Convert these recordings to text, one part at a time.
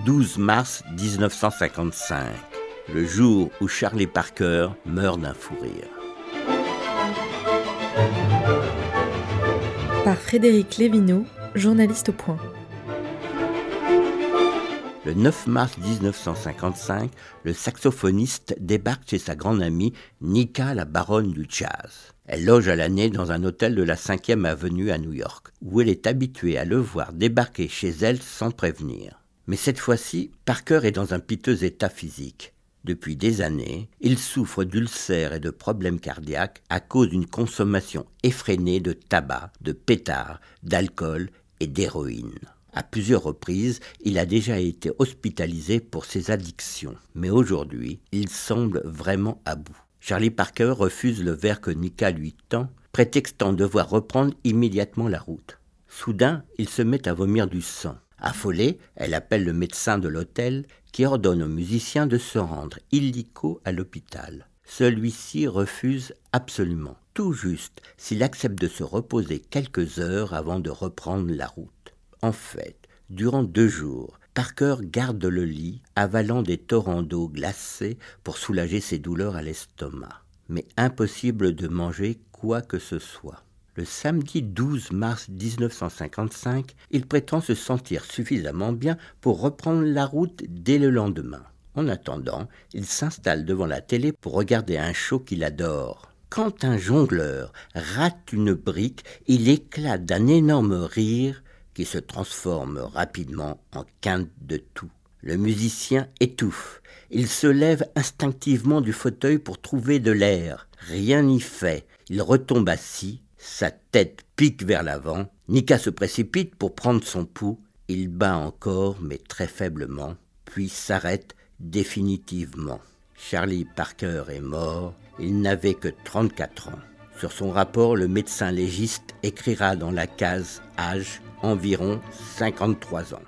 12 mars 1955, le jour où Charlie Parker meurt d'un fou rire. Par Frédéric Lévineau, journaliste au Point. Le 9 mars 1955, le saxophoniste débarque chez sa grande amie Nika, la baronne du jazz. Elle loge à l'année dans un hôtel de la 5e avenue à New York, où elle est habituée à le voir débarquer chez elle sans prévenir. Mais cette fois-ci, Parker est dans un piteux état physique. Depuis des années, il souffre d'ulcères et de problèmes cardiaques à cause d'une consommation effrénée de tabac, de pétards, d'alcool et d'héroïne. À plusieurs reprises, il a déjà été hospitalisé pour ses addictions. Mais aujourd'hui, il semble vraiment à bout. Charlie Parker refuse le verre que Nika lui tend, prétextant devoir reprendre immédiatement la route. Soudain, il se met à vomir du sang. Affolée, elle appelle le médecin de l'hôtel qui ordonne aux musiciens de se rendre illico à l'hôpital. Celui-ci refuse absolument, tout juste s'il accepte de se reposer quelques heures avant de reprendre la route. En fait, durant 2 jours, Parker garde le lit, avalant des torrents d'eau glacée pour soulager ses douleurs à l'estomac. Mais impossible de manger quoi que ce soit. Le samedi 12 mars 1955, il prétend se sentir suffisamment bien pour reprendre la route dès le lendemain. En attendant, il s'installe devant la télé pour regarder un show qu'il adore. Quand un jongleur rate une brique, il éclate d'un énorme rire qui se transforme rapidement en quinte de toux. Le musicien étouffe. Il se lève instinctivement du fauteuil pour trouver de l'air. Rien n'y fait. Il retombe assis. Sa tête pique vers l'avant. Nika se précipite pour prendre son pouls. Il bat encore, mais très faiblement, puis s'arrête définitivement. Charlie Parker est mort. Il n'avait que 34 ans. Sur son rapport, le médecin légiste écrira dans la case « âge » environ 53 ans.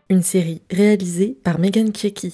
Une série réalisée par Megan Kieki.